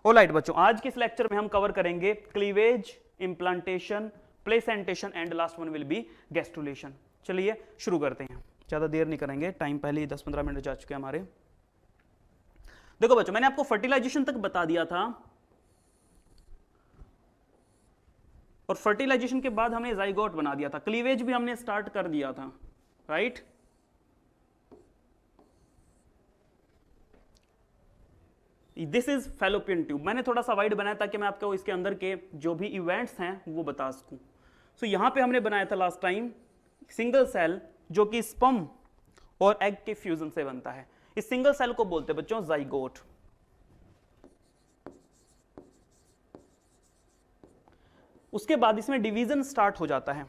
Alright बच्चों, आज के इस लेक्चर में हम कवर करेंगे cleavage, implantation, placentation and last one will be gastrulation. चलिए शुरू करते हैं, ज्यादा देर नहीं करेंगे, टाइम पहले ही 10-15 मिनट जा चुके हैं हमारे। देखो बच्चों, मैंने आपको फर्टिलाइजेशन तक बता दिया था और फर्टिलाइजेशन के बाद हमने जाइगोट बना दिया था, क्लीवेज भी हमने स्टार्ट कर दिया था, right. This is fallopian tube. मैंने थोड़ा सा वाइड बनाया ताकि मैं आपको इसके अंदर के जो भी इवेंट्स हैं वो बता सकूं। सो यहां पे हमने बनाया था लास्ट टाइम सिंगल सेल जो कि स्पर्म और एग के फ्यूजन से बनता है। इस सिंगल सेल को बोलते हैं बच्चों जाइगोट। उसके बाद इसमें डिवीजन स्टार्ट हो जाता है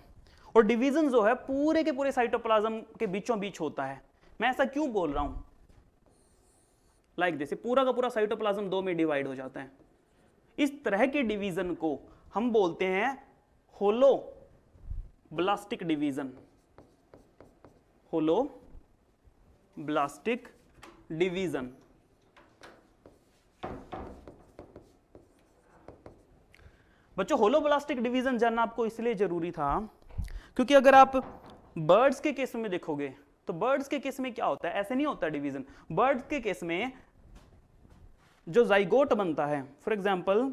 और डिवीजन जो है पूरे के पूरे साइटोप्लाज्म के बीचों बीच होता है। मैं ऐसा क्यों बोल रहा हूं, लाइक दिस, पूरा का पूरा साइटोप्लाज्म दो में डिवाइड हो जाता है। इस तरह के डिवीजन को हम बोलते हैं होलो ब्लास्टिक डिवीजन। होलो ब्लास्टिक डिवीजन। बच्चों होलोब्लास्टिक डिवीजन जानना आपको इसलिए जरूरी था क्योंकि अगर आप बर्ड्स के केस में देखोगे तो बर्ड्स के केस में क्या होता है, ऐसे नहीं होता डिवीजन। बर्ड्स के केस में जो जाइगोट बनता है, फॉर एग्जांपल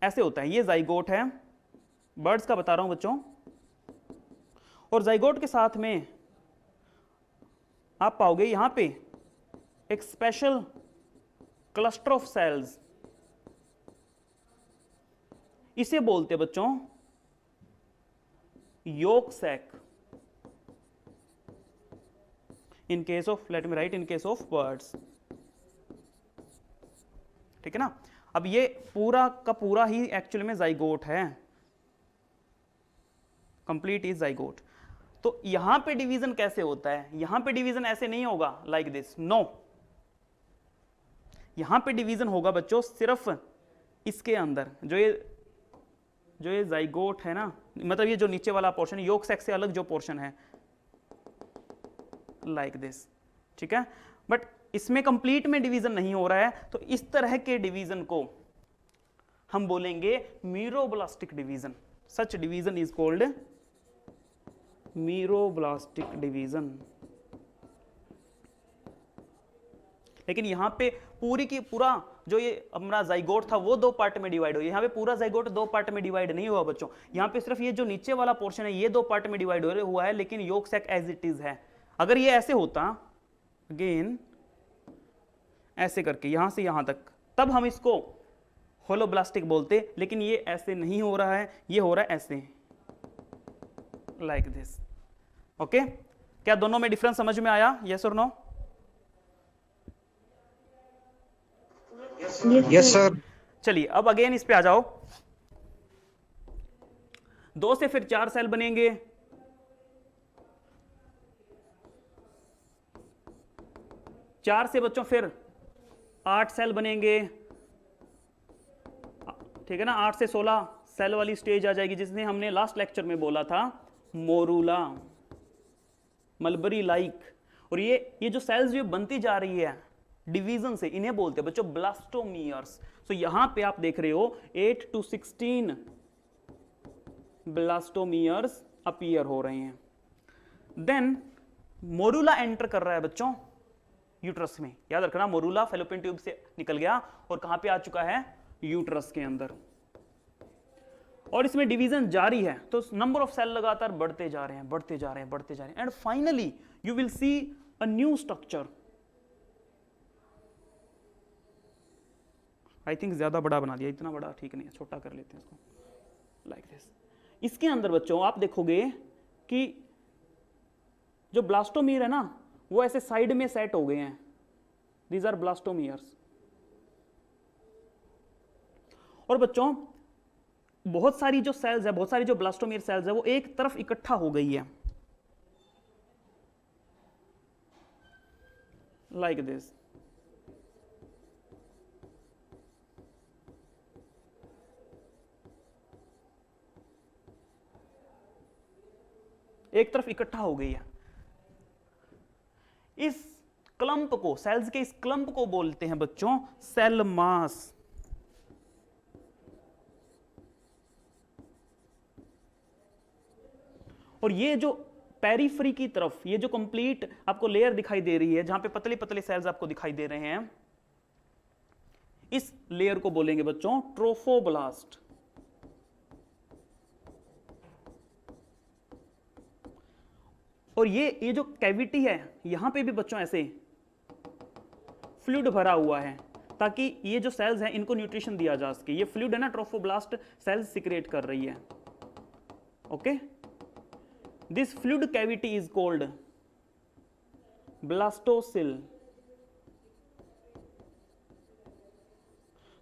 ऐसे होता है, ये जाइगोट है, बर्ड्स का बता रहा हूं बच्चों, और जाइगोट के साथ में आप पाओगे यहां पे एक स्पेशल क्लस्टर ऑफ सेल्स, इसे बोलते हैं बच्चों yolk sac. In case of, let me write, in case of birds, ठीक है ना। अब ये पूरा का पूरा ही एक्चुअली में जाइगोट है, कंप्लीट इज जाइगोट। तो यहां पे डिवीजन कैसे होता है, यहां पे डिवीजन ऐसे नहीं होगा लाइक दिस, नो। यहां पे डिवीजन होगा बच्चों सिर्फ इसके अंदर, जो ये जाइगोट है ना, मतलब ये जो नीचे वाला पोर्शन, योक सैक से अलग जो पोर्शन है, लाइक दिस, ठीक है। बट इसमें कंप्लीट में डिवीजन नहीं हो रहा है, तो इस तरह के डिवीजन को हम बोलेंगे meroblastic division. Such division is called meroblastic division. लेकिन यहां पे पूरी की पूरा जो ये हमारा जाइगोट था वो दो पार्ट में डिवाइड हो गया। यहां पे पूरा जाइगोट दो पार्ट में डिवाइड नहीं हुआ बच्चों, यहां पे सिर्फ ये जो नीचे वाला पोर्शन है ये दो पार्ट में डिवाइड हुआ है, लेकिन yolk sac as it is है। अगर ये ऐसे होता, अगेन ऐसे करके यहां से यहां तक, तब हम इसको होलोब्लास्टिक बोलते, लेकिन ये ऐसे नहीं हो रहा है, ये हो रहा है ऐसे, लाइक दिस। ओके, क्या दोनों में डिफरेंस समझ में आया, यस और नो? Yes sir. चलिए अब अगेन इस पे आ जाओ। 2 से फिर 4 सेल बनेंगे, 4 से बच्चों फिर 8 सेल बनेंगे, ठीक है ना। 8 से 16 सेल वाली स्टेज आ जाएगी, जिसने हमने लास्ट लेक्चर में बोला था मोरूला, मलबरी लाइक। और ये जो सेल्स जो बनती जा रही है डिवीजन से, इन्हें बोलते हैं बच्चों ब्लास्टोमियर्स। तो यहां पे आप देख रहे हो 8 to 16 ब्लास्टोमियर्स अपीयर हो रहे हैं। देन मोरूला एंटर कर रहा है बच्चों यूट्रस में। याद रखना, मोरूला फैलोपियन ट्यूब से निकल गया और कहां पे आ चुका है, यूट्रस के अंदर। और इसमें डिवीजन जारी है, तो नंबर ऑफ सेल लगातार बढ़ते जा रहे हैं, बढ़ते जा रहे हैं, बढ़ते जा रहे हैं, and finally you will see a new structure. I think ज्यादा बड़ा बना दिया, इतना बड़ा ठीक नहीं है, छोटा कर लेते हैं इसको, लाइक दिस। इसके अंदर बच्चों आप देखोगे कि जो ब्लास्टोमियर है ना वो ऐसे साइड में सेट हो गए हैं, दीज आर ब्लास्टोमियर्स। और बच्चों बहुत सारी जो सेल्स है, बहुत सारी जो ब्लास्टोमियर सेल्स है वो एक तरफ इकट्ठा हो गई है, लाइक दिस। एक तरफ इकट्ठा हो गई है। इस क्लम्प क्लंप को, सेल्स के इस क्लंप को बोलते हैं बच्चों सेल मास। और ये जो पेरिफेरी की तरफ ये जो कंप्लीट आपको लेयर दिखाई दे रही है, जहां पे पतले पतले सेल्स आपको दिखाई दे रहे हैं, इस लेयर को बोलेंगे बच्चों ट्रोफोब्लास्ट। और ये जो कैविटी है, यहां पे भी बच्चों ऐसे फ्लूइड भरा हुआ है, ताकि ये जो सेल्स हैं इनको न्यूट्रिशन दिया जा सके। ये फ्लूइड है ना, ट्रोफोब्लास्ट सेल्स सिक्रेट कर रही है। Okay, this fluid cavity is called blastocoel.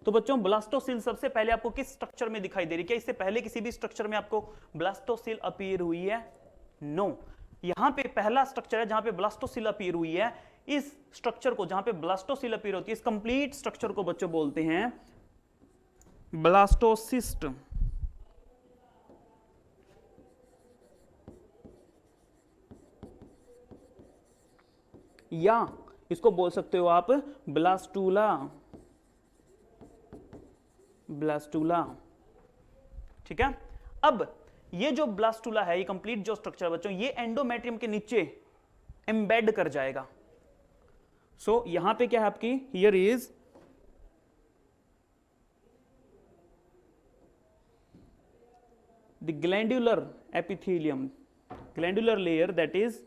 तो बच्चों ब्लास्टोसिल सबसे पहले आपको किस स्ट्रक्चर में दिखाई दे रही है? क्या इससे पहले किसी भी स्ट्रक्चर में आपको ब्लास्टोसिल अपीयर हुई है? नो, यहां पे पहला स्ट्रक्चर है जहां पे ब्लास्टोसिल अपीयर हुई है। इस स्ट्रक्चर को, जहां पे ब्लास्टोसिल अपीयर होती है, इस कंप्लीट स्ट्रक्चर को बच्चों बोलते हैं ब्लास्टोसिस्ट। या इसको बोल सकते हो आप ब्लास्टूला। ब्लास्टूला, ठीक है। अब ये जो ब्लास्टूला है, ये कंप्लीट जो स्ट्रक्चर बच्चों, ये एंडोमेट्रियम के नीचे एम्बेड कर जाएगा। सो यहां पे क्या है आपकी, here is the glandular epithelium, glandular layer that is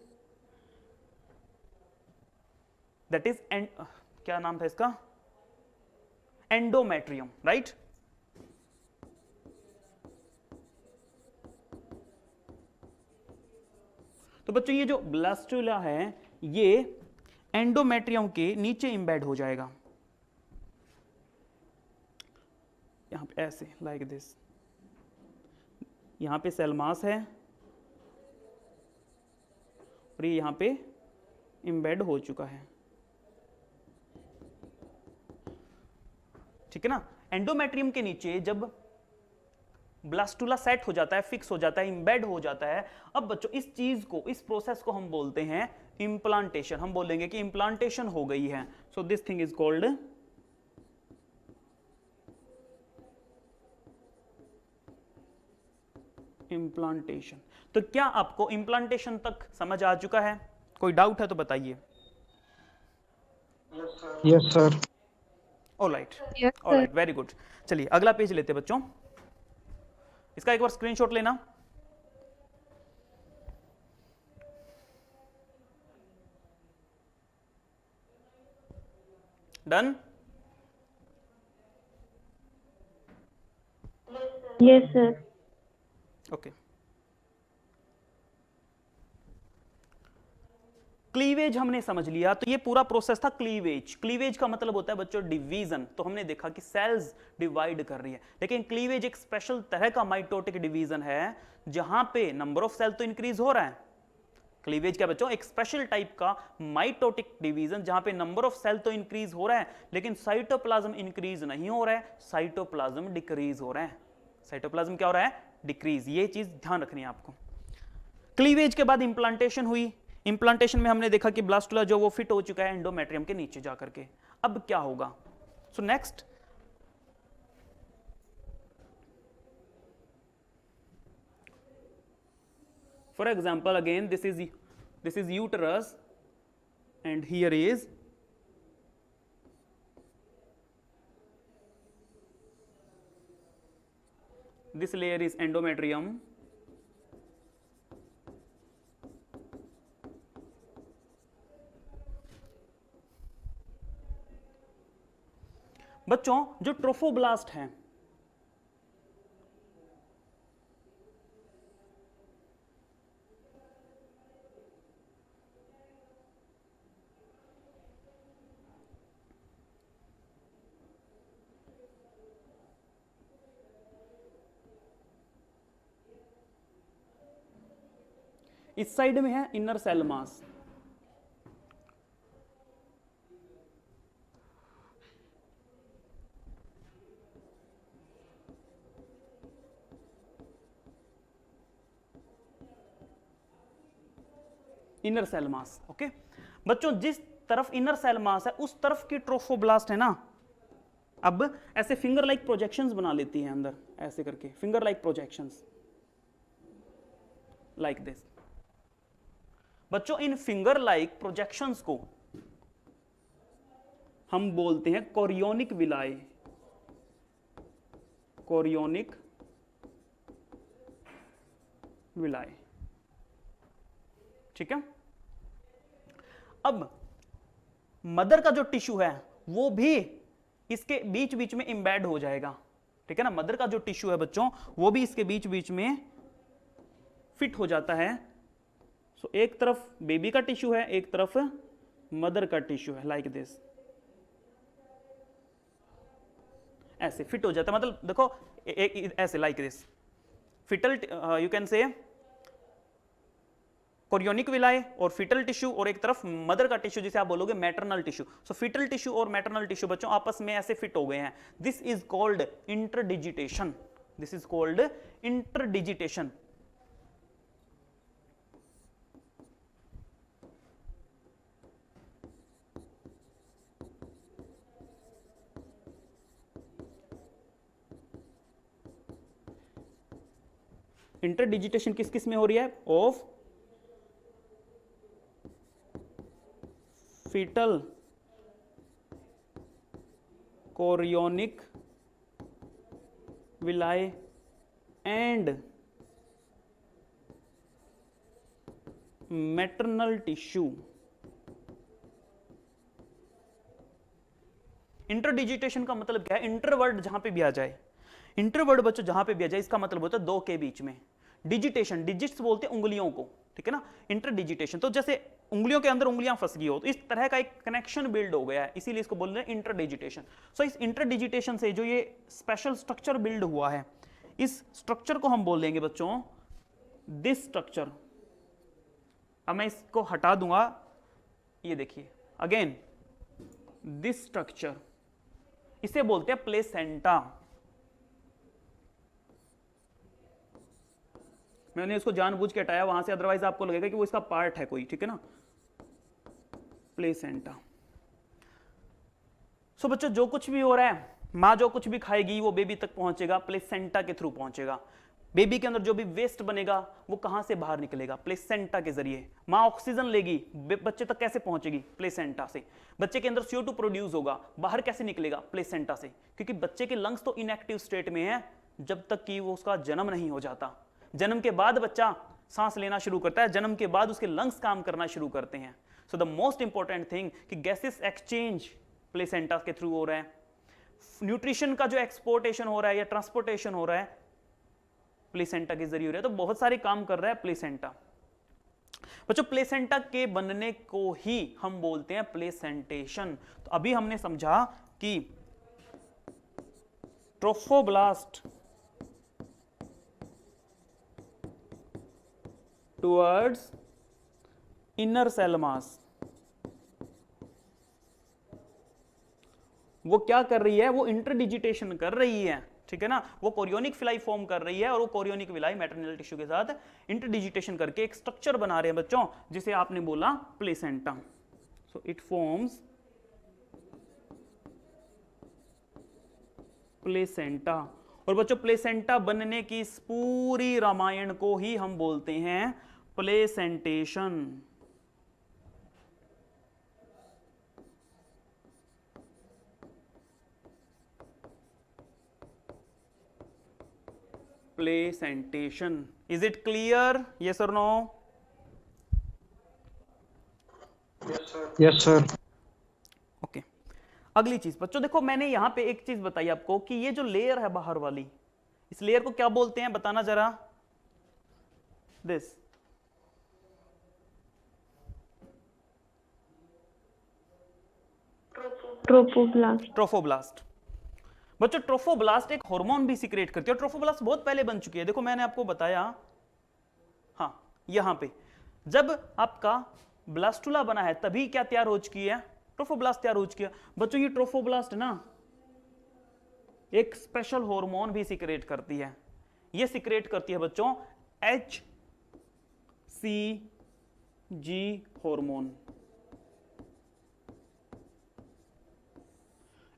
क्या नाम था इसका, एंडोमेट्रियम, राइट। तो बच्चों ये जो ब्लास्टुला है, ये एंडोमेट्रियम के नीचे इंबेड हो जाएगा, यहां पे ऐसे लाइक दिस। यहां पे सेल मास है और ये यहां पे इंबेड हो चुका है, ठीक है ना। एंडोमेट्रियम के नीचे जब ब्लास्टुला सेट हो जाता है, फिक्स हो जाता है, इंबेड हो जाता है, अब बच्चों इस चीज को, इस प्रोसेस को हम बोलते हैं इंप्लांटेशन। हम बोलेंगे कि इंप्लांटेशन हो गई है। So this thing is called implantation. तो क्या आपको इंप्लांटेशन तक समझ आ चुका है? कोई डाउट है तो बताइए। Yes sir. Alright, alright, very good. चलिए अगला पेज लेते हैं बच्चों, इसका एक बार स्क्रीनशॉट लेना। Done? Yes sir. Okay, cleavage हमने समझ लिया। तो ये पूरा प्रोसेस था क्लीवेज। क्लीवेज का मतलब होता है बच्चों डिवीजन। तो हमने देखा कि सेल्स डिवाइड कर रही है, लेकिन क्लीवेज एक स्पेशल तरह का माइटोटिक डिवीजन है जहां पे नंबर ऑफ सेल तो इंक्रीज हो रहा है। क्लीवेज क्या बच्चों, एक स्पेशल टाइप का माइटोटिक डिवीजन जहां पे नंबर ऑफ सेल तो इंक्रीज हो रहा है, लेकिन साइटोप्लाज्म इंक्रीज नहीं हो रहा है, साइटोप्लाज्म डिक्रीज हो रहा है। साइटोप्लाज्म क्या हो रहा है, डिक्रीज। ये चीज ध्यान रखनी है आपको। क्लीवेज के बाद इंप्लांटेशन हुई। इंप्लांटेशन में हमने देखा कि ब्लास्टुला जो वो फिट हो चुका है एंडोमेट्रियम के नीचे जाकर के। अब क्या होगा? So next, for example again this is uterus and here is this layer is endometrium, बच्चों जो ट्रोफोब्लास्ट हैं, इस साइड में है inner cell mass, inner cell mass. Okay बच्चों, जिस तरफ इनर सेल मास है उस तरफ की ट्रोफोब्लास्ट है ना, अब ऐसे फिंगर लाइक प्रोजेक्शंस बना लेती है अंदर, ऐसे करके finger like projections like this. बच्चों इन फिंगर लाइक प्रोजेक्शंस को हम बोलते हैं कोरियोनिक विलाय, कोरियोनिक विलाय, ठीक है। अब मदर का जो टिश्यू है वो भी इसके बीच बीच में इंबेड हो जाएगा, ठीक है ना। मदर का जो टिश्यू है बच्चों वो भी इसके बीच बीच में फिट हो जाता है। सो एक तरफ बेबी का टिश्यू है, एक तरफ मदर का टिश्यू है, लाइक दिस, ऐसे फिट हो जाता है। मतलब देखो ऐसे like this fetal, you can say chorionic villi और फिटल टिश्यू, और एक तरफ मदर का टिश्यू जिसे आप बोलोगे maternal tissue. So fetal tissue और मैटरनल टिश्यू बच्चों आपस में ऐसे फिट हो गए हैं। This is called interdigitation, this is called interdigitation. Interdigitation किस किस में हो रही है? Of fetal chorionic villi and maternal tissue। इंटरडिजिटेशन का मतलब क्या है? इंटरवर्ड जहां पे भी आ जाए, इंटरवर्ड बच्चों जहां पे भी आ जाए इसका मतलब होता है दो के बीच में। डिजिटेशन, डिजिट्स बोलते हैं उंगलियों को, ठीक है ना। इंटरडिजिटेशन तो जैसे उंगलियों के अंदर उंगलियां फंस गई हो, तो इस तरह का एक कनेक्शन बिल्ड हो गया है, इसीलिए इसको बोल रहे हैं इंटरडिजिटेशन। सो इस इंटरडिजिटेशन से जो ये स्पेशल स्ट्रक्चर बिल्ड हुआ है, इस स्ट्रक्चर को हम बोल देंगे बच्चों दिस स्ट्रक्चर। अब मैं इसको हटा दूंगा, ये देखिए अगेन दिस स्ट्रक्चर, इसे बोलते हैं प्लेसेंटा। मैंने इसको जानबूझ के हटाया वहां से, अदरवाइज आपको लगेगा कि वो इसका पार्ट है कोई, ठीक है ना, प्लेसेंटा। सो बच्चों जो कुछ भी हो रहा है, मां जो कुछ भी खाएगी वो बेबी तक पहुंचेगा, प्लेसेंटा के थ्रू पहुंचेगा। बेबी के अंदर जो भी वेस्ट बनेगा वो कहां से बाहर निकलेगा? प्लेसेंटा के जरिए। मां ऑक्सीजन लेगी, बच्चे तक कैसे पहुंचेगी? प्लेसेंटा से। बच्चे के अंदर CO2 प्रोड्यूस होगा, बाहर कैसे निकलेगा? प्लेसेंटा से। क्योंकि बच्चे के लंग्स तो इनएक्टिव स्टेट में है जब तक कि वो उसका जन्म नहीं हो जाता। जन्म के बाद बच्चा सांस लेना शुरू करता है, जन्म के बाद उसके लंग्स काम करना शुरू करते हैं। So the most important thing कि गैसेस एक्सचेंज प्लेसेंटा के थ्रू हो रहा है। न्यूट्रिशन का जो एक्सपोर्टेशन हो रहा है या ट्रांसपोर्टेशन हो रहा है प्लेसेंटा के जरिए हो रहा है। तो बहुत सारे काम कर रहा है प्लेसेंटा। बच्चों प्लेसेंटा के बनने को ही हम बोलते हैं प्लेसेंटेशन। तो अभी हमने समझा कि trophoblast towards inner cell mass, वो क्या कर रही है? वो इंटरडिजिटेशन कर रही है, ठीक है ना। वो कोरियोनिक विलाई फॉर्म कर रही है और वो कोरियोनिक विलाई मैटरनल टिश्यू के साथ इंटरडिजिटेशन करके एक स्ट्रक्चर बना रहे हैं बच्चों, जिसे आपने बोला placenta. So it forms placenta. और बच्चों प्लेसेंटा बनने की इस पूरी रामायण को ही हम बोलते हैं placentation. Placentation. Is it clear? Yes और नो? Yes sir. ओके, अगली चीज बच्चों देखो, मैंने यहां पे एक चीज बताई आपको कि ये जो लेयर है बाहर वाली, इस लेयर को क्या बोलते हैं? बताना जरा। This trophoblast. ट्रोफोब्लास्ट। बच्चों ट्रोफोब्लास्ट एक हार्मोन भी सिक्रेट करती है, और ट्रोफोब्लास्ट बहुत पहले बन चुकी है। देखो मैंने आपको बताया, हाँ यहां पे जब आपका ब्लास्टुला बना है तभी क्या तैयार हो चुकी है? ट्रोफोब्लास्ट तैयार हो चुकी है। बच्चों ये ट्रोफोब्लास्ट ना एक स्पेशल हार्मोन भी सिक्रेट करती है। ये सिक्रेट करती है बच्चों HCG हार्मोन।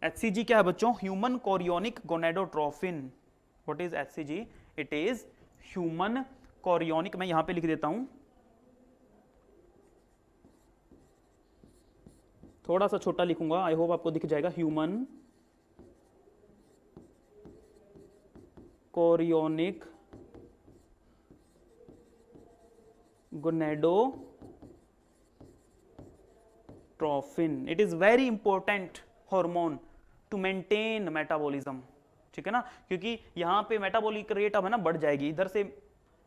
HCG क्या है बच्चों? Human chorionic gonadotrophin. What is HCG? It is human chorionic, मैं यहां पे लिख देता हूं, थोड़ा सा छोटा लिखूंगा, आई होप आपको दिख जाएगा। Human chorionic gonadotrophin. It is very important hormone to maintain metabolism, ठीक है ना, क्योंकि यहां पे मेटाबॉलिक रेट अब है ना बढ़ जाएगी, इधर से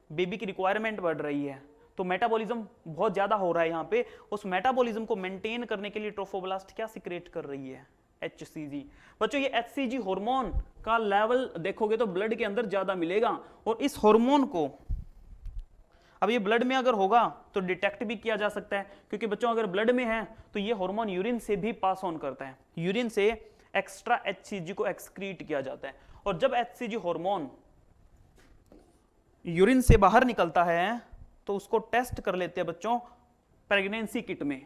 बेबी की रिक्वायरमेंट बढ़ रही है, तो मेटाबॉलिज्म बहुत ज्यादा हो रहा है यहाँ पे। उस मेटाबॉलिज्म को मेंटेन करने के लिए ट्रोफोब्लास्ट क्या सिक्रेट कर रही है? HCG। बच्चों ये HCG हार्मोन का लेवल देखोगे तो ब्लड के अंदर ज्यादा मिलेगा, और इस हार्मोन को अब ये ब्लड में अगर होगा तो डिटेक्ट भी किया जा सकता है, क्योंकि बच्चों अगर ब्लड में है तो ये हार्मोन यूरिन से भी पास ऑन करता है, यूरिन से एक्स्ट्रा HCG को एक्सक्रीट किया जाता है, और जब HCG हार्मोन यूरिन से बाहर निकलता है तो उसको टेस्ट कर लेते हैं बच्चों प्रेगनेंसी किट में।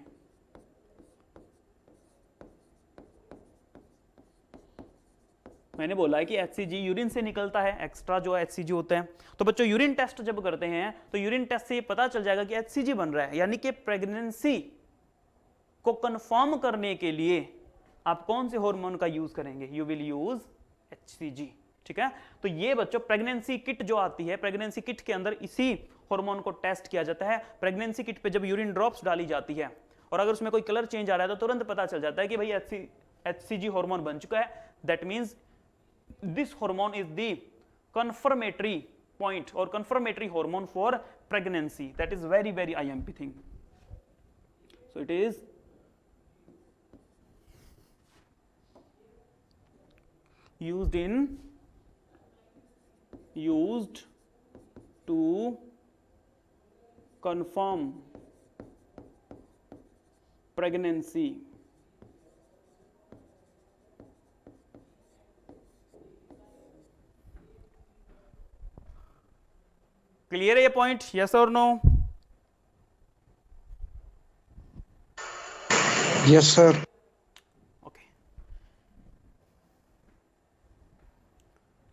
मैंने बोला है कि HCG यूरिन से निकलता है, एक्स्ट्रा जो HCG होता है, तो बच्चों यूरिन टेस्ट जब करते हैं तो यूरिन टेस्ट से ये पता चल जाएगा कि HCG बन रहा है, यानी कि प्रेगनेंसी को कंफर्म करने के लिए आप कौन से हार्मोन का यूज करेंगे? यू विल यूज HCG, ठीक है। तो ये बच्चों प्रेगनेंसी किट जो आती है, प्रेगनेंसी किट के अंदर इसी हार्मोन को टेस्ट किया जाता है। प्रेगनेंसी किट पे जब यूरिन ड्रॉप्स डाली जाती है और अगर उसमें कोई कलर चेंज आ रहा है तो तुरंत पता चल जाता है कि भाई HCG हार्मोन बन चुका है। That means this hormone is the confirmatory point or confirmatory hormone for pregnancy. That is very IMP thing. So it is used to confirm pregnancy. Clear है ये पॉइंट? यस और नो? Yes sir. ओके,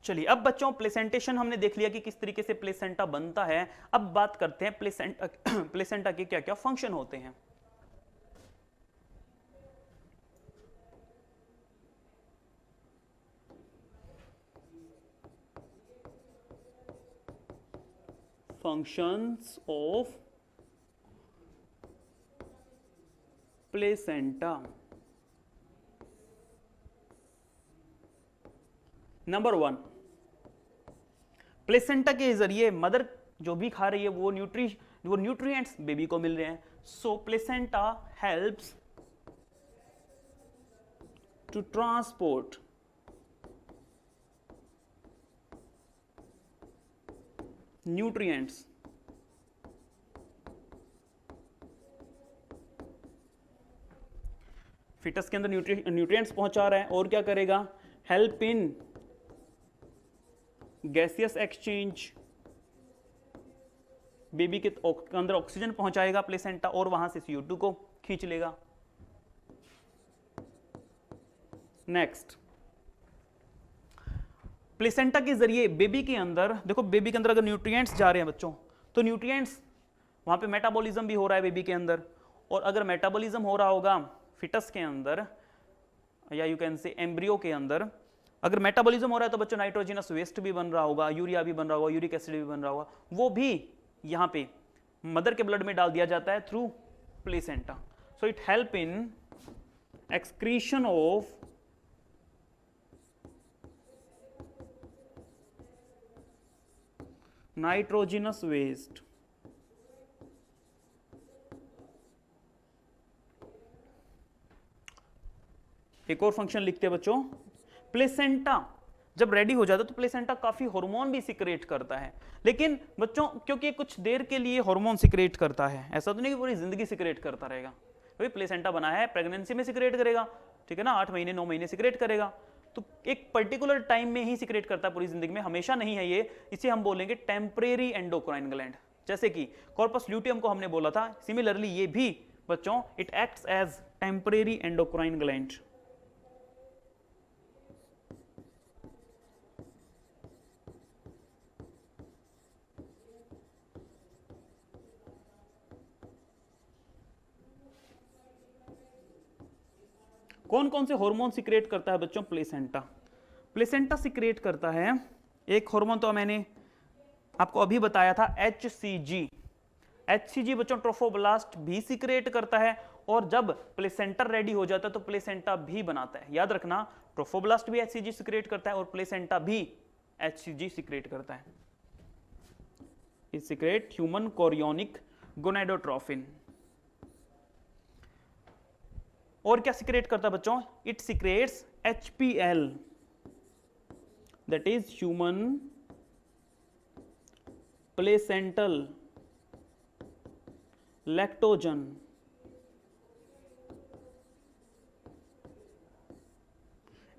चलिए अब बच्चों placentation हमने देख लिया कि किस तरीके से प्लेसेंटा बनता है। अब बात करते हैं प्लेसेंटा के क्या क्या फंक्शन होते हैं। Functions of placenta. Number 1, placenta के जरिए मदर जो भी खा रही है वो न्यूट्रिएंट्स बेबी को मिल रहे हैं। So placenta helps to transport nutrients fetus के अंदर न्यूट्रिएंट्स पहुंचा रहा है, और क्या करेगा? Help in gaseous exchange, baby के अंदर ऑक्सीजन पहुंचाएगा प्लेसेंटा और वहां से CO2 को खींच लेगा। नेक्स्ट, प्लेसेंटा के जरिए बेबी के अंदर देखो, बेबी के अंदर अगर न्यूट्रिएंट्स जा रहे हैं बच्चों तो न्यूट्रिएंट्स वहां पे मेटाबॉलिज्म भी हो रहा है बेबी के अंदर, और अगर मेटाबॉलिज्म हो रहा होगा फिटस के अंदर या यू कैन से एम्ब्रियो के अंदर, अगर मेटाबॉलिज्म हो रहा है तो बच्चों नाइट्रोजनस वेस्ट भी बन रहा होगा, यूरिया भी बन रहा होगा, यूरिक एसिड भी बन रहा होगा, वो भी यहाँ पे मदर के ब्लड में डाल दिया जाता है through placenta. So it help in excretion of nitrogenous waste. एक और फंक्शन लिखते हैं बच्चों, प्लेसेंटा जब रेडी हो जाता है तो प्लेसेंटा काफी हार्मोन भी सिक्रेट करता है, लेकिन बच्चों क्योंकि कुछ देर के लिए हार्मोन सिक्रेट करता है, ऐसा तो नहीं कि पूरी जिंदगी सिक्रेट करता रहेगा। भाई प्लेसेंटा बना है, प्रेगनेंसी में सिक्रेट करेगा, ठीक है ना, 8 महीने 9 महीने सिक्रेट करेगा, तो एक पर्टिकुलर टाइम में ही सिक्रेट करता है, पूरी जिंदगी में हमेशा नहीं है ये। इसे हम बोलेंगे टेम्परेरी एंडोक्राइन ग्लैंड, जैसे कि कॉर्पस ल्यूटियम को हमने बोला था, सिमिलरली ये भी बच्चों it acts as temporary endocrine gland. कौन कौन से हार्मोन सिक्रेट करता है बच्चों? प्लेसेंटा। प्लेसेंटा सिक्रेट करता है एक हार्मोन, तो मैंने आपको अभी बताया था, HCG। HCG बच्चों ट्रोफोब्लास्ट भी सिक्रेट करता है, और जब प्लेसेंटा रेडी हो जाता है तो प्लेसेंटा भी बनाता है। याद रखना, ट्रोफोब्लास्ट भी HCG सिक्रेट करता है और प्लेसेंटा भी HCG सिक्रेट करता है। It secrete human chorionic gonadotrophin. और क्या सिक्रेट करता है बच्चों? It secretes HPL, that is human placental lactogen.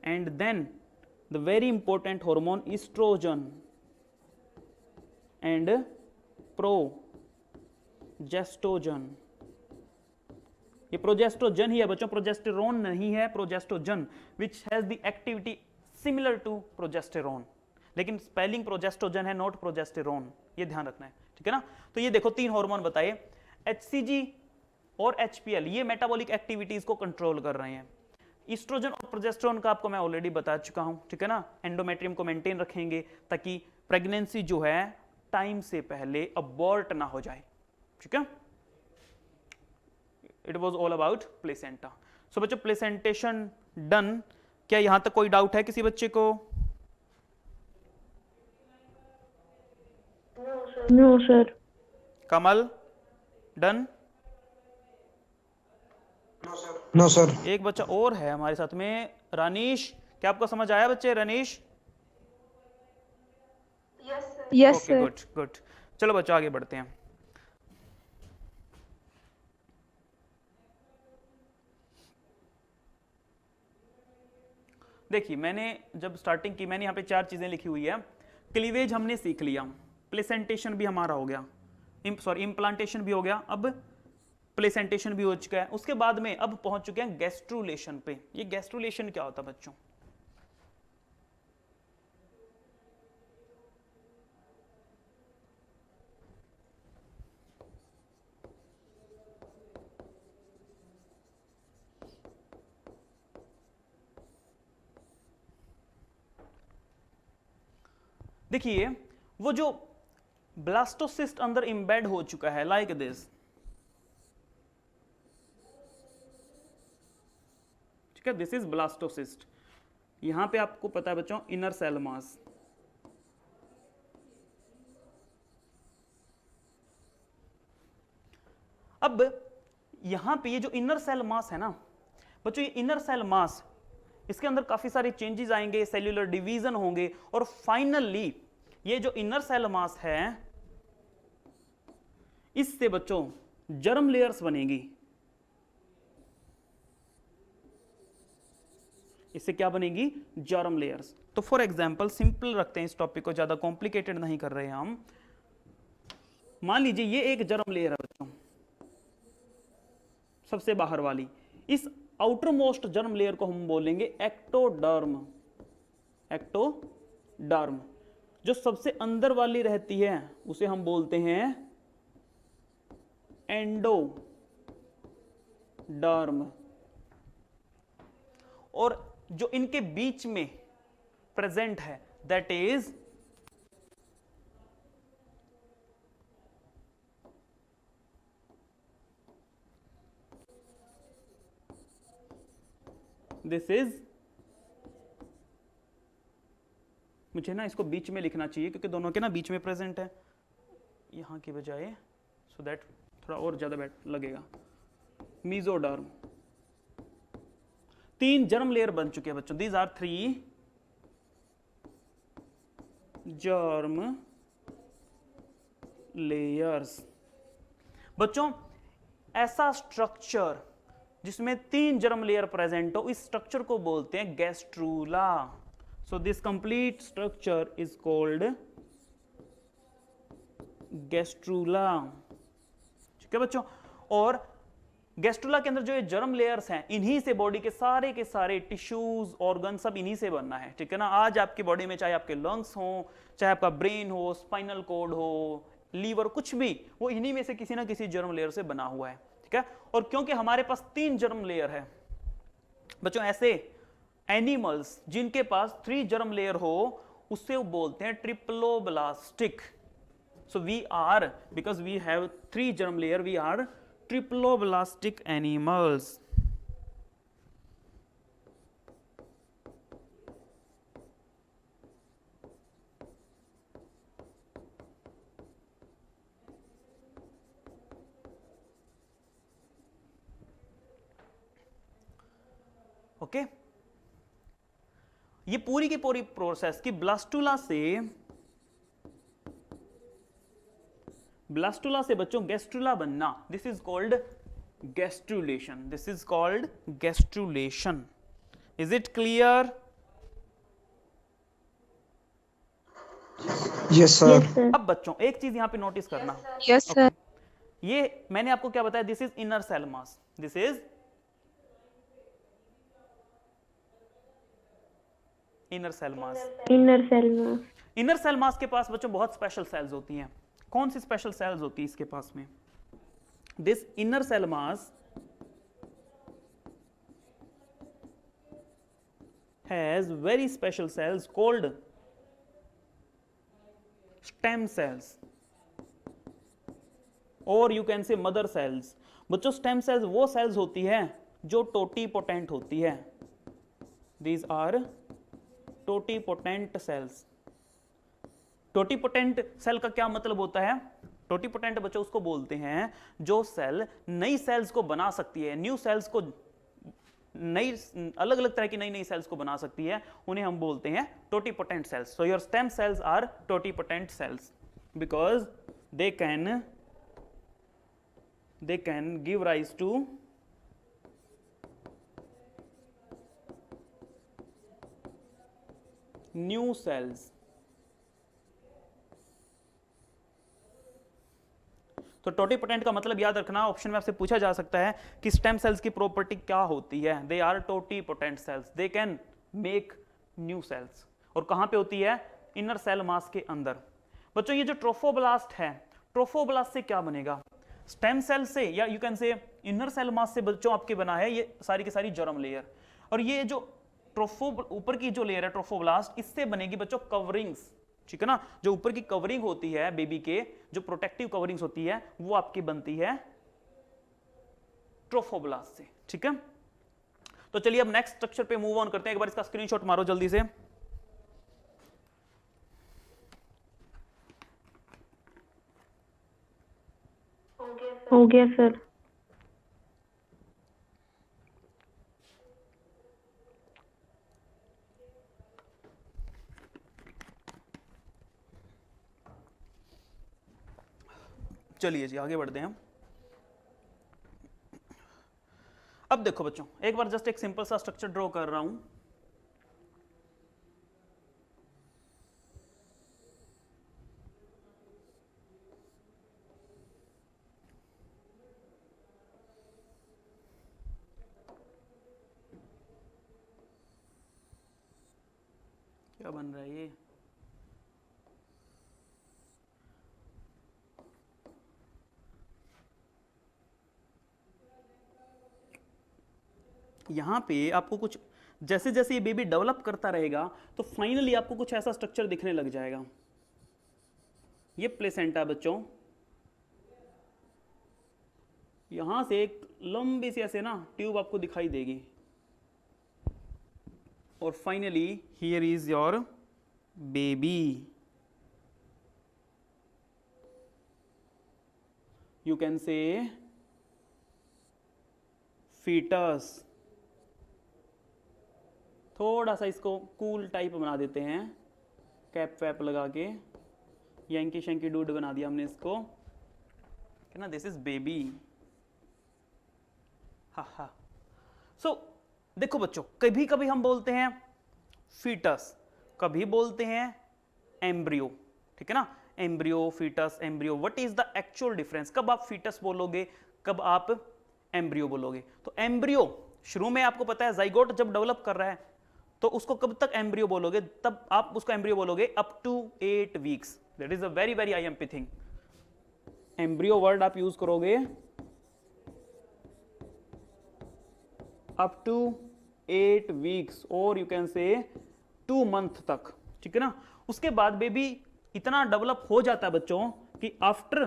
And then the very important hormone estrogen and progestogen। ये प्रोजेस्ट्रोजन ही है बच्चों, प्रोजेस्टेरोन नहीं है, progestogen, which has the activity similar to progesterone, लेकिन स्पेलिंग प्रोजेस्ट्रोजन है, नॉट प्रोजेस्टेरोन, ये ध्यान रखना है, ठीक है ना। तो ये देखो 3 हार्मोन बताए, HCG और HPL, ये मेटाबॉलिक एक्टिविटीज को कंट्रोल कर रहे हैं। ईस्ट्रोजन और प्रोजेस्टेरोन का आपको मैं ऑलरेडी बता चुका हूं, ठीक है ना। एंडोमेट्रियम को मेंटेन रखेंगे ताकि प्रेगनेंसी जो है टाइम से पहले अबॉर्ट ना हो जाए, ठीक है। It was all about placenta. So बच्चों प्लेसेंटेशन डन। क्या यहां तक कोई डाउट है किसी बच्चे को? No sir. Kamal done? No sir. एक बच्चा और है हमारे साथ में, रानीश। क्या आपको समझ आया बच्चे? Ranish? Yes okay, sir. Good good. चलो बच्चों आगे बढ़ते हैं। देखिए मैंने जब स्टार्टिंग की, मैंने यहाँ पे 4 चीजें लिखी हुई है। क्लीवेज हमने सीख लिया, प्लेसेंटेशन भी हमारा हो गया, सॉरी इम्प्लांटेशन भी हो गया, अब प्लेसेंटेशन भी हो चुका है। उसके बाद में अब पहुंच चुके हैं गैस्ट्रुलेशन पे। ये गैस्ट्रुलेशन क्या होता है बच्चों? देखिए वो जो ब्लास्टोसिस्ट अंदर इंबेड हो चुका है, लाइक दिस, ठीक है, दिस इज ब्लास्टोसिस्ट। यहां पे आपको पता है बच्चों इनर सेल मास, अब यहां पे ये जो इनर सेल मास है ना बच्चों, ये इनर सेल मास, इसके अंदर काफी सारे चेंजेस आएंगे, सेल्यूलर डिवीजन होंगे, और फाइनली ये जो इनर सेल मास है इससे बच्चों जर्म लेयर्स बनेगी। इससे क्या बनेगी? Germ layers. तो फॉर एग्जांपल सिंपल रखते हैं इस टॉपिक को, ज्यादा कॉम्प्लिकेटेड नहीं कर रहे हैं हम। मान लीजिए ये एक जर्म लेयर है बच्चों, सबसे बाहर वाली। इस आउटर मोस्ट जर्म लेयर को हम बोलेंगे एक्टोडर्म। एक्टोडर्म। जो सबसे अंदर वाली रहती है उसे हम बोलते हैं एंडोडर्म। और जो इनके बीच में प्रेजेंट है दैट इज दिस इज, मुझे ना इसको बीच में लिखना चाहिए क्योंकि दोनों के ना बीच में प्रेजेंट है यहां की बजाय, सो दैट थोड़ा और ज्यादा बेटर लगेगा। मीजोडर्म। 3 जर्म लेयर बन चुके हैं बच्चों, दीज आर 3 जर्म लेयर्स। बच्चों ऐसा स्ट्रक्चर जिसमें 3 जर्म लेयर प्रेजेंट हो, इस स्ट्रक्चर को बोलते हैं gastrula. So this complete structure is called gastrula, ठीक है बच्चों। और गैस्ट्रूला के अंदर जो ये जर्म लेयर्स हैं, इन्हीं से बॉडी के सारे टिश्यूज ऑर्गन सब इन्हीं से बनना है, ठीक है ना। आज आपकी बॉडी में चाहे आपके लंग्स हो, चाहे आपका ब्रेन हो, स्पाइनल कोड हो, लीवर, कुछ भी, वो इन्हीं में से किसी ना किसी जर्म लेयर से बना हुआ है, ठीक है। और क्योंकि हमारे पास 3 जर्म लेयर है, बच्चों ऐसे एनिमल्स जिनके पास 3 जर्म लेयर हो उससे वो बोलते हैं triploblastic. So we are, because we have 3 germ layer, we are triploblastic animals. Okay okay? ये पूरी की पूरी प्रोसेस की ब्लास्टुला से बच्चों गैस्ट्रुला बनना, this is called gastrulation. This is called gastrulation. Is it clear? Yes sir. Yes, sir. अब बच्चों एक चीज यहां पे नोटिस करना. Yes, sir. ये मैंने आपको क्या बताया, this is inner cell mass. This is inner cell mass. Inner cell mass. Inner cell mass के पास बच्चों बहुत स्पेशल सेल्स होती हैं. कौन सी स्पेशल सेल्स होती है इसके पास में? This inner cell mass has very special cells called stem cells, और you can say mother cells. बच्चों स्टेम सेल्स वो सेल्स होती है जो टोटीपोटेंट होती है. These are totipotent cells. Totipotent cell का क्या मतलब होता है? टोटीपोटेंट बच्चों उसको बोलते हैं जो सेल नई सेल्स को बना सकती है, न्यू सेल्स को, नई अलग अलग तरह की नई नई सेल्स को बना सकती है, उन्हें हम बोलते हैं totipotent cells. So your stem cells are totipotent cells because they can give rise to new cells. तो टोटीपोटेंट का मतलब याद रखना, ऑप्शन में आपसे पूछा जा सकता है कि स्टेम सेल्स की प्रॉपर्टी क्या होती है. They are totipotent cells, they can make new cells. और कहां पे होती है? इनर सेल मास के अंदर. बच्चों ये जो ट्रोफोब्लास्ट है, ट्रोफोब्लास्ट से क्या बनेगा? स्टेम सेल से, या you can say inner cell mass से बच्चों आपके बना है ये सारी की सारी जर्म लेयर. और ये जो ऊपर की जो लेयर है ट्रोफोब्लास्ट, इससे बनेगी बच्चों कवरिंग्स. ठीक है ना, जो ऊपर की कवरिंग होती है बेबी के, जो प्रोटेक्टिव कवरिंग्स होती है, वो आपकी बनती है ट्रोफोब्लास्ट से. ठीक है, तो चलिए अब नेक्स्ट स्ट्रक्चर पे मूव ऑन करते हैं. एक बार इसका स्क्रीनशॉट मारो जल्दी से. हो गया सर. चलिए जी आगे बढ़ते हैं. अब देखो बच्चों, एक बार जस्ट एक सिंपल सा स्ट्रक्चर ड्रॉ कर रहा हूं. क्या बन रहा है ये? यहां पे आपको कुछ, जैसे जैसे ये बेबी डेवलप करता रहेगा तो फाइनली आपको कुछ ऐसा स्ट्रक्चर दिखने लग जाएगा. ये प्लेसेंटा बच्चों, यहां से एक लंबी सी ऐसे ना ट्यूब आपको दिखाई देगी, और finally here is your baby. You can say foetus. थोड़ा सा इसको कूल टाइप बना देते हैं, कैप वैप लगा के, यंकी शंकी डूड बना दिया हमने इसको, है ना. This is baby. हा हा. सो देखो बच्चों, कभी कभी हम बोलते हैं फीटस, कभी बोलते हैं एम्ब्रियो. ठीक है ना, embryo, foetus, embryo. What is the actual difference? कब आप फीटस बोलोगे, कब आप एम्ब्रियो बोलोगे? तो एम्ब्रियो शुरू में आपको पता है जाइगोट जब डेवलप कर रहा है तो उसको कब तक एम्ब्रियो बोलोगे? तब आप उसको एम्ब्रियो बोलोगे up to 8 weeks. That is a very very IMP thing. Embryo word आप यूज करोगे अप टू 8 वीक्स और यू कैन से 2 मंथ तक, ठीक है ना। उसके बाद बेबी इतना डेवलप हो जाता है बच्चों कि आफ्टर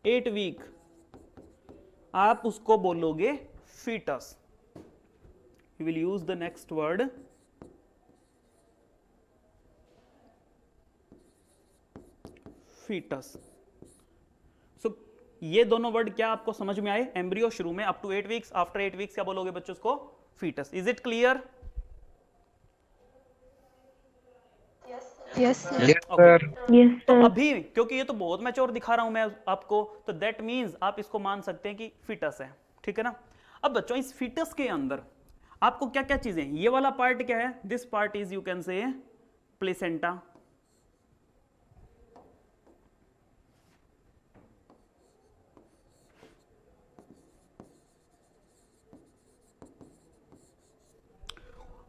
8 वीक आप उसको बोलोगे fetus. You will use the next word fetus. So ये दोनों वर्ड क्या आपको समझ में आए? एम्ब्रियो शुरू में up to 8 weeks, after 8 weeks क्या बोलोगे बच्चों उसको? Foetus. Is it clear? Yes sir. Yes तो सर। अभी क्योंकि ये तो बहुत मैच्योर दिखा रहा हूं मैं आपको, तो दैट मींस आप इसको मान सकते हैं कि फीटस है, ठीक है ना। अब बच्चों इस फीटस के अंदर आपको क्या क्या चीजें, ये वाला पार्ट क्या है? This part is you can से प्लेसेंटा,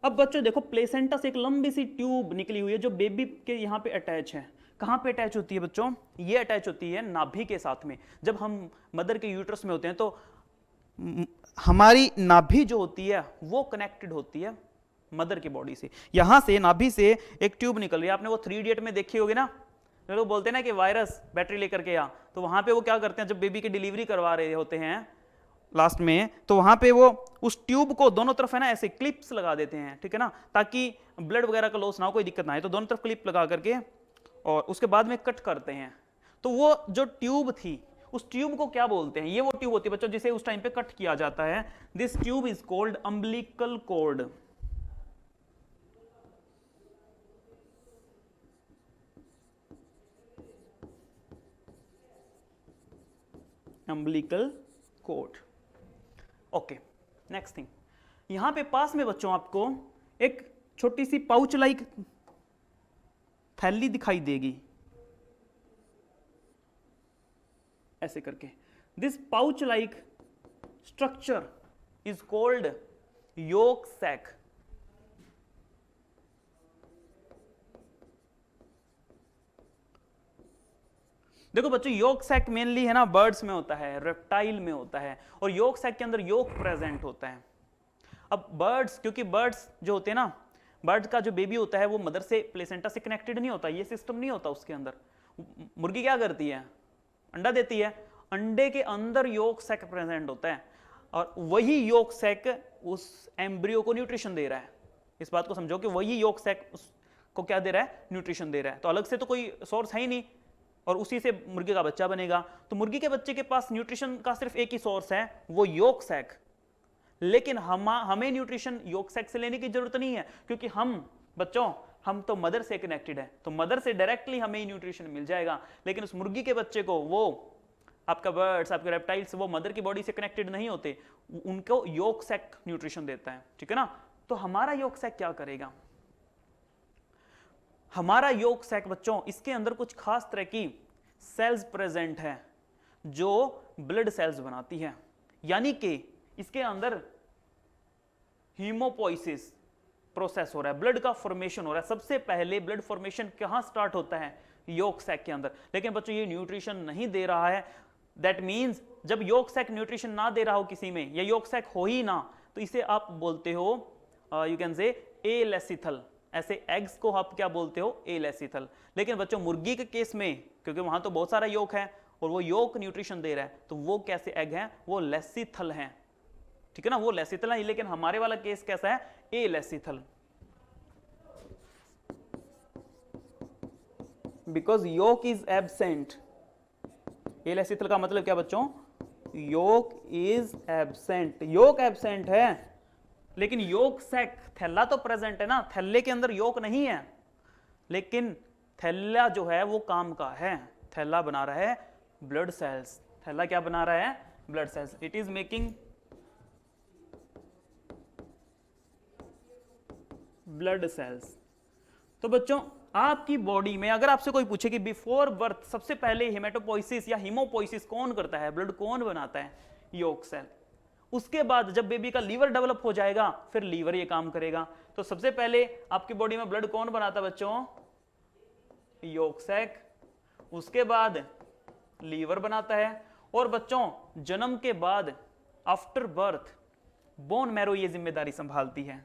अब बच्चों देखो प्लेसेंटा से एक लंबी सी ट्यूब निकली हुई है जो बेबी के यहाँ पे अटैच है। कहाँ पे अटैच होती है बच्चों? ये अटैच होती है नाभि के साथ में। जब हम मदर के यूट्रस में होते हैं तो हमारी नाभि जो होती है वो कनेक्टेड होती है मदर की बॉडी से। यहां से नाभि से एक ट्यूब निकल रही है, आपने वो 3 इडियट में देखी होगी ना, लोग बोलते हैं ना कि वायरस बैटरी लेकर के आ, तो वहां पे वो क्या करते हैं जब बेबी की डिलीवरी करवा रहे होते हैं लास्ट में, तो वहां पे वो उस ट्यूब को दोनों तरफ है ना ऐसे क्लिप्स लगा देते हैं, ठीक है ना, ताकि ब्लड वगैरह का लॉस ना हो, कोई दिक्कत ना आए, तो दोनों तरफ क्लिप लगा करके और उसके बाद में कट करते हैं। तो वो जो ट्यूब थी उस ट्यूब को क्या बोलते हैं? ये वो ट्यूब होती है बच्चों जिसे उस टाइम पे कट किया जाता है। This tube is called umbilical cord. Umbilical cord. Okay, next thing, यहां पे पास में बच्चों आपको एक छोटी सी पाउच लाइक थैली दिखाई देगी ऐसे करके। This pouch like structure is called yolk sac. देखो बच्चों योक सैक मेनली है ना बर्ड्स में होता है, रेप्टाइल में होता है, और योक सैक के अंदर योक प्रेजेंट होता है। अब बर्ड्स, क्योंकि बर्ड्स जो होते हैं ना, बर्ड का जो बेबी होता है वो मदर से प्लेसेंटा से कनेक्टेड नहीं होता, ये सिस्टम नहीं होता उसके अंदर। मुर्गी क्या करती है? अंडा देती है, अंडे के अंदर योक सैक प्रेजेंट होता है और वही योक सैक उस एम्ब्रियो को न्यूट्रिशन दे रहा है। इस बात को समझो कि वही योक सैक उसको क्या दे रहा है? न्यूट्रिशन दे रहा है। तो अलग से तो कोई सोर्स है ही नहीं और उसी से मुर्गी का बच्चा बनेगा। तो मुर्गी के बच्चे के पास न्यूट्रिशन का सिर्फ एक ही सोर्स है, वो योक सैक। लेकिन हमें न्यूट्रिशन योक सैक से लेने की जरूरत नहीं है, क्योंकि हम तो मदर से कनेक्टेड है, तो मदर से डायरेक्टली हमें न्यूट्रिशन मिल जाएगा। लेकिन उस मुर्गी के बच्चे को, वो आपका बर्ड्स, आपके रेप्टाइल्स, वो मदर की बॉडी से कनेक्टेड नहीं होते, उनको योक सैक न्यूट्रिशन देता है, ठीक है ना। तो हमारा योक सैक क्या करेगा? हमारा योक सैक बच्चों, इसके अंदर कुछ खास तरह की सेल्स प्रेजेंट है जो ब्लड सेल्स बनाती है, यानी कि इसके अंदर हीमोपोइसिस प्रोसेस हो रहा है, ब्लड का फॉर्मेशन हो रहा है। सबसे पहले ब्लड फॉर्मेशन कहां स्टार्ट होता है? योक सैक के अंदर। लेकिन बच्चों ये न्यूट्रिशन नहीं दे रहा है। दैट मींस जब योक सैक न्यूट्रिशन ना दे रहा हो किसी में, या योक सैक हो ही ना, तो इसे आप बोलते हो यू कैन से एलेसिथल। ऐसे एग्स को आप क्या बोलते हो? एलेसिथल। लेकिन बच्चों मुर्गी के केस में, क्योंकि वहां तो बहुत सारा योक है और वो योक न्यूट्रिशन दे रहा है, तो वो कैसे एग है? वो लेसिथल है, ठीक है ना, वो लेसिथल है। लेकिन हमारे वाला केस कैसा है? Alecithal. Because yolk is absent. Alecithal का मतलब क्या बच्चों? Yolk is absent. Yolk absent है, लेकिन योक सैक, थैला तो प्रेजेंट है ना, थैले के अंदर योक नहीं है, लेकिन थैला जो है वो काम का है। थैला बना रहा है ब्लड सेल्स। थैला क्या बना रहा है? Blood cells. It is making blood cells. तो बच्चों आपकी बॉडी में अगर आपसे कोई पूछे कि बिफोर बर्थ सबसे पहले हेमेटोपोइसिस या हीमोपोइसिस कौन करता है, ब्लड कौन बनाता है? योक सेल। उसके बाद जब बेबी का लीवर डेवलप हो जाएगा फिर लीवर ये काम करेगा। तो सबसे पहले आपकी बॉडी में ब्लड कौन बनाता है बच्चों? Yolk sac. उसके बाद लीवर बनाता है। और बच्चों जन्म के बाद आफ्टर बर्थ बोन मैरो ये जिम्मेदारी संभालती है।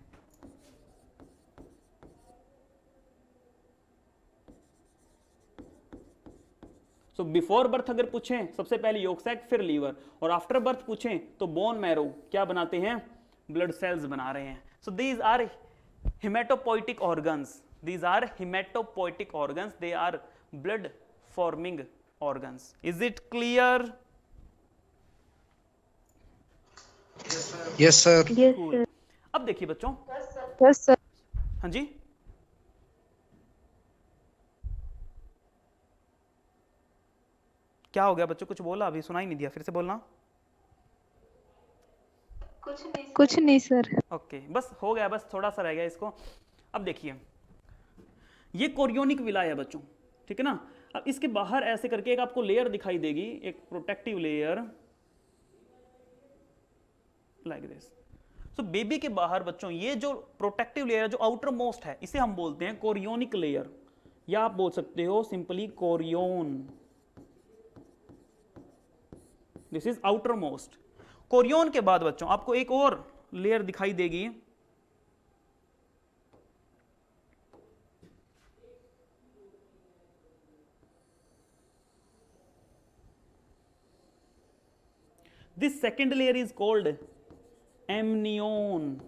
सो बिफोर बर्थ अगर पूछें सबसे पहले योक सैक फिर लीवर, और आफ्टर बर्थ पूछें तो बोन मैरो क्या बनाते हैं, ब्लड सेल्स बना रहे हैं। So these are haematopoietic organs, these are hematopoietic organs, they are blood forming organs. Is it clear? Yes sir. Yes, Cool. sir. अब देखिए बच्चों, यस सर। हाँ जी, क्या हो गया बच्चों, कुछ बोला अभी सुनाई नहीं दिया, फिर से बोलना। कुछ नहीं सर। ओके बस हो गया, बस थोड़ा सा रह गया इसको। अब देखिए ये कोरियोनिक विला है बच्चों, ठीक है ना। अब इसके बाहर ऐसे करके एक आपको लेयर दिखाई देगी, एक protective layer like this. So baby के बाहर बच्चों ये जो प्रोटेक्टिव लेयर है, जो आउटर मोस्ट है, इसे हम बोलते हैं कोरियोनिक लेयर, या आप बोल सकते हो simply chorion. This is outer most. Chorion के बाद बच्चों आपको एक और लेयर दिखाई देगी, this second layer is called amnion,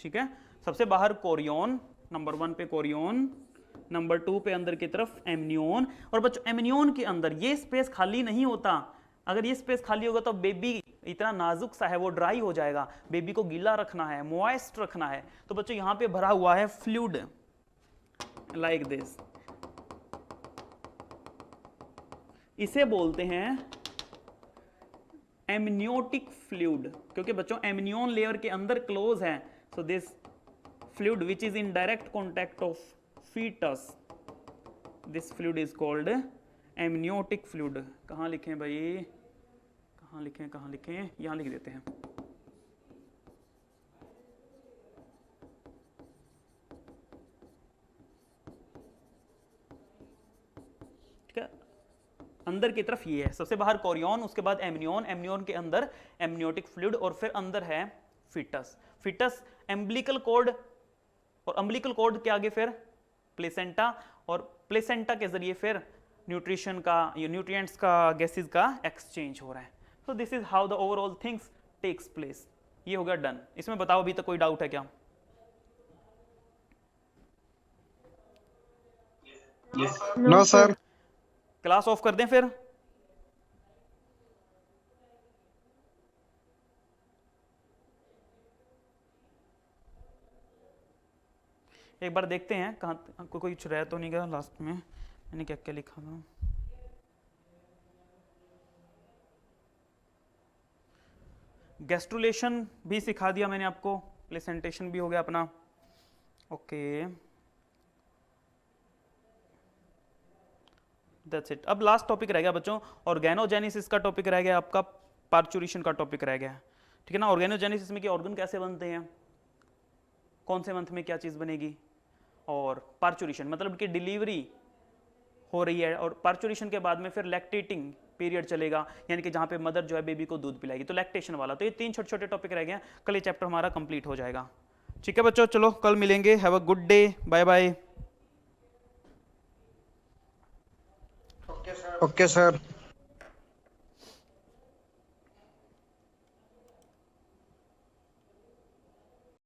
ठीक है। सबसे बाहर कोरियोन, नंबर 1 पे कोरियोन, नंबर 2 पे अंदर की तरफ एमनियोन। और बच्चों एमनियोन के अंदर ये स्पेस खाली नहीं होता, अगर ये स्पेस खाली होगा तो बेबी इतना नाजुक सा है वो ड्राई हो जाएगा, बेबी को गीला रखना है, मॉइस्ट रखना है, तो बच्चों यहां पे भरा हुआ है फ्लूइड लाइक दिस, इसे बोलते हैं एमनियोटिक फ्लूइड, क्योंकि बच्चों एमनियोन लेयर के अंदर क्लोज है। So this fluid which is in direct contact of foetus, this fluid is called amniotic fluid. कहाँ लिखें भाई, कहाँ लिखें, यहां लिख देते हैं। ठीक है, अंदर की तरफ ये है, सबसे बाहर कोरियोन, उसके बाद एमनियोन, एमनियोन के अंदर एमनियोटिक फ्लूइड, और फिर अंदर है फीटस। फीटस एम्बिलिकल कॉर्ड, और अम्बिलिकल कॉर्ड के आगे फिर प्लेसेंटा, और प्लेसेंटा के जरिए फिर न्यूट्रिशन का, ये न्यूट्रिएंट्स का, गैसेस का एक्सचेंज हो रहा है। So this is how the overall things takes place. ये हो गया डन। इसमें बताओ अभी तक कोई डाउट है क्या? No sir. क्लास ऑफ कर दें फिर? एक बार देखते हैं कहाँ कोई कुछ रह तो नहीं गया लास्ट में, मैंने क्या क्या लिखा था। गैस्ट्रुलेशन भी सिखा दिया मैंने आपको, प्लेसेंटेशन भी हो गया अपना। Okay that's it. अब लास्ट टॉपिक रह गया बच्चों, ऑर्गेनोजेनेसिस का टॉपिक रह गया आपका, पार्चुरेशन का टॉपिक रह गया, ठीक है ना। ऑर्गेनोजेनेसिस में कि ऑर्गन कैसे बनते हैं, कौन से मंथ में क्या चीज़ बनेगी, और पार्चुरेशन मतलब कि डिलीवरी हो रही है, और पार्चुरेशन के बाद में फिर लैक्टेटिंग पीरियड चलेगा, यानी कि जहाँ पे मदर जो है बेबी को दूध पिलाएगी, तो लैक्टेशन वाला। तो ये 3 छोटे छोटे टॉपिक रह गए, कल ये चैप्टर हमारा कंप्लीट हो जाएगा। ठीक है बच्चों, चलो कल मिलेंगे। Have a good day, bye bye. Okay sir.